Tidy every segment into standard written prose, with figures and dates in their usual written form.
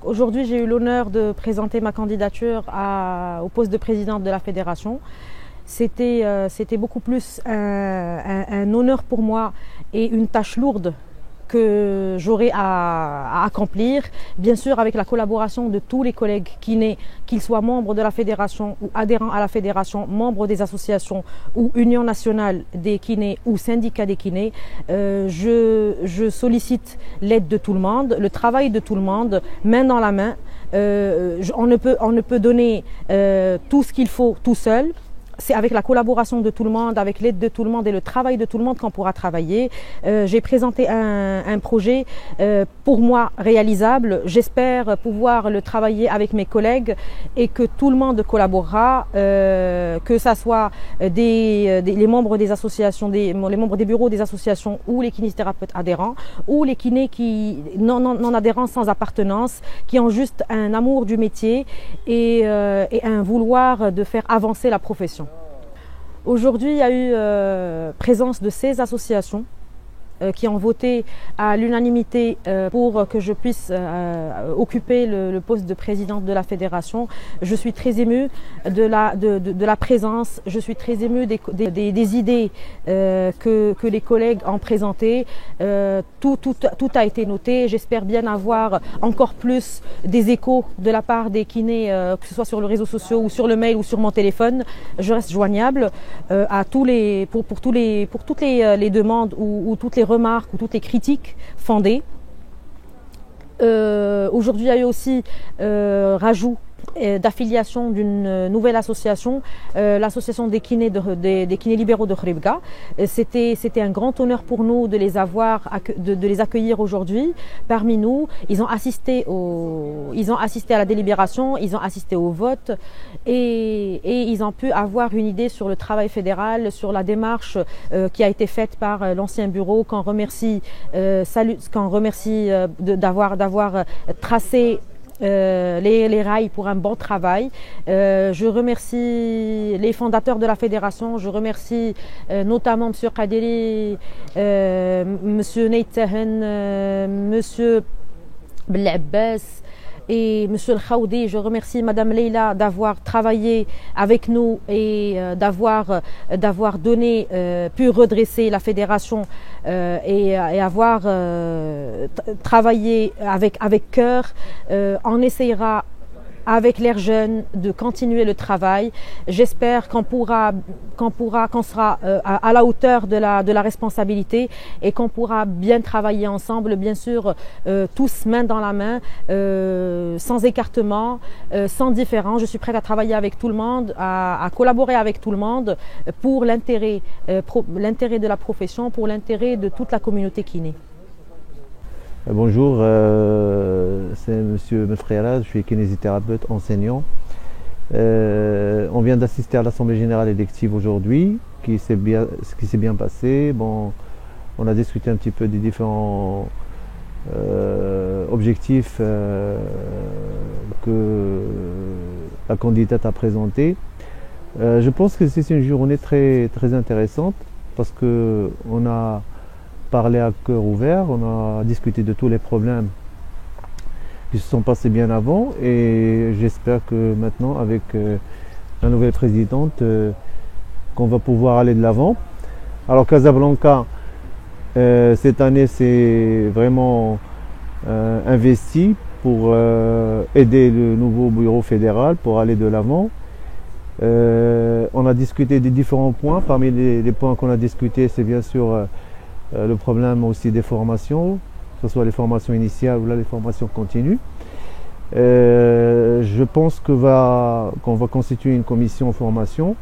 Aujourd'hui, j'ai eu l'honneur de présenter ma candidature au poste de présidente de la fédération. C'était beaucoup plus un honneur pour moi et une tâche lourde que j'aurai à accomplir, bien sûr avec la collaboration de tous les collègues kinés, qu'ils soient membres de la fédération ou adhérents à la fédération, membres des associations ou Union nationale des kinés ou syndicat des kinés. Je sollicite l'aide de tout le monde, le travail de tout le monde, main dans la main. On ne peut donner tout ce qu'il faut tout seul. C'est avec la collaboration de tout le monde, avec l'aide de tout le monde et le travail de tout le monde qu'on pourra travailler. J'ai présenté un projet pour moi réalisable. J'espère pouvoir le travailler avec mes collègues et que tout le monde collaborera, que ce soit les membres des associations, les membres des bureaux des associations ou les kinésithérapeutes adhérents ou les kinés non adhérents sans appartenance, qui ont juste un amour du métier et un vouloir de faire avancer la profession. Aujourd'hui, il y a eu présence de 16 associations qui ont voté à l'unanimité pour que je puisse occuper le poste de présidente de la fédération. Je suis très émue de la présence, je suis très émue des idées que les collègues ont présentées. Tout a été noté. J'espère bien avoir encore plus des échos de la part des kinés, que ce soit sur les réseaux sociaux ou sur le mail ou sur mon téléphone. Je reste joignable pour toutes les demandes ou toutes les remarques ou toutes les critiques fondées. Aujourd'hui, il y a eu aussi rajout d'affiliation d'une nouvelle association, l'association des kinés libéraux de Khribga. C'était un grand honneur pour nous de les accueillir aujourd'hui parmi nous. Ils ont assisté à la délibération, ils ont assisté au vote et ils ont pu avoir une idée sur le travail fédéral, sur la démarche qui a été faite par l'ancien bureau, qu'on remercie d'avoir tracé les rails pour un bon travail. Je remercie les fondateurs de la fédération, je remercie notamment M. Qadiri, M. Neitahen, M. Belabbas et M. El Khaoudi. Je remercie Mme Leila d'avoir travaillé avec nous et d'avoir pu redresser la fédération et avoir travaillé avec cœur. On essayera avec l'air jeune de continuer le travail. J'espère qu'on sera à la hauteur de la responsabilité et qu'on pourra bien travailler ensemble, bien sûr, tous main dans la main, sans écartement, sans différence. Je suis prête à travailler avec tout le monde, à collaborer avec tout le monde pour l'intérêt de la profession, pour l'intérêt de toute la communauté kiné. Bonjour, c'est M. Mefriala, je suis kinésithérapeute enseignant. On vient d'assister à l'Assemblée générale élective aujourd'hui, ce qui s'est bien passé. Bon, on a discuté un petit peu des différents objectifs que la candidate a présentés. Je pense que c'est une journée très, très intéressante parce qu'on a parlé à cœur ouvert, on a discuté de tous les problèmes qui se sont passés bien avant et j'espère que maintenant avec la nouvelle présidente qu'on va pouvoir aller de l'avant. Alors Casablanca cette année c'est vraiment investi pour aider le nouveau bureau fédéral pour aller de l'avant. On a discuté des différents points. Parmi les points qu'on a discutés, c'est bien sûr le problème aussi des formations, que ce soit les formations initiales ou là les formations continues. Je pense qu'on va constituer une commission formation,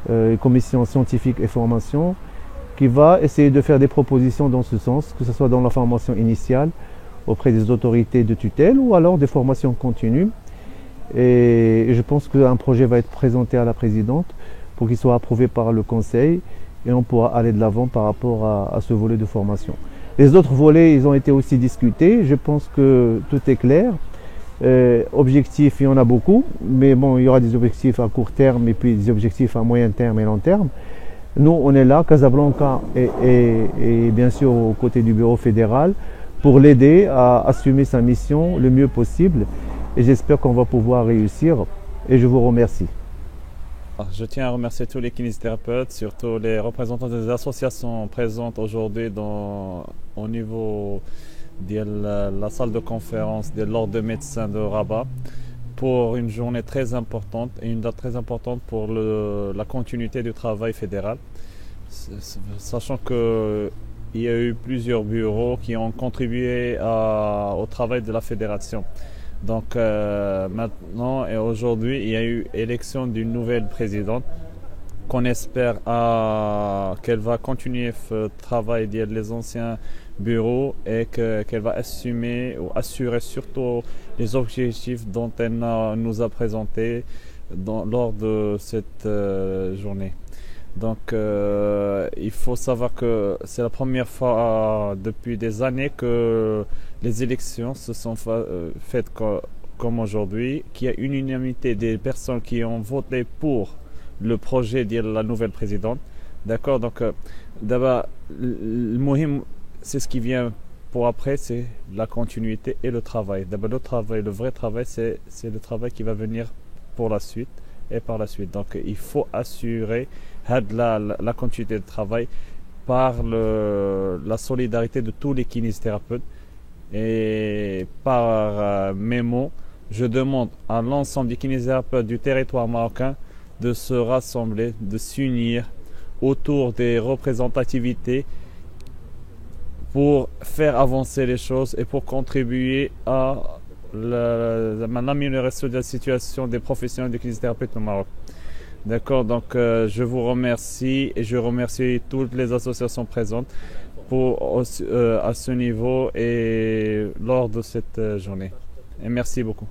une commission scientifique et formation, qui va essayer de faire des propositions dans ce sens, que ce soit dans la formation initiale auprès des autorités de tutelle ou alors des formations continues. Et je pense qu'un projet va être présenté à la présidente pour qu'il soit approuvé par le conseil et on pourra aller de l'avant par rapport à ce volet de formation. Les autres volets, ils ont été aussi discutés. Je pense que tout est clair. Objectifs, il y en a beaucoup, mais bon, il y aura des objectifs à court terme et puis des objectifs à moyen terme et long terme. Nous, on est là, Casablanca et bien sûr aux côtés du bureau fédéral, pour l'aider à assumer sa mission le mieux possible. Et j'espère qu'on va pouvoir réussir. Et je vous remercie. Je tiens à remercier tous les kinésithérapeutes, surtout les représentants des associations présentes aujourd'hui au niveau de la salle de conférence de l'Ordre des médecins de Rabat pour une journée très importante et une date très importante pour la continuité du travail fédéral. Sachant qu'il y a eu plusieurs bureaux qui ont contribué au travail de la fédération. Donc maintenant et aujourd'hui, il y a eu élection d'une nouvelle présidente qu'on espère qu'elle va continuer le travail des anciens bureaux et qu'elle va assumer ou assurer surtout les objectifs dont elle nous a présentés lors de cette journée. Donc il faut savoir que c'est la première fois depuis des années que les élections se sont faites comme aujourd'hui, qu'il y a une unanimité des personnes qui ont voté pour le projet de la nouvelle présidente. D'accord, donc d'abord, le muhim, c'est ce qui vient pour après, c'est la continuité et le travail. D'abord, le vrai travail, c'est le travail qui va venir pour la suite et par la suite. Donc il faut assurer la continuité de travail par la solidarité de tous les kinésithérapeutes. Et par mes mots, je demande à l'ensemble des kinésithérapeutes du territoire marocain de se rassembler, de s'unir autour des représentativités pour faire avancer les choses et pour contribuer à l'amélioration de la situation des professionnels de kinésithérapeute au Maroc. D'accord, donc je vous remercie et je remercie toutes les associations présentes à ce niveau et lors de cette journée. Et merci beaucoup.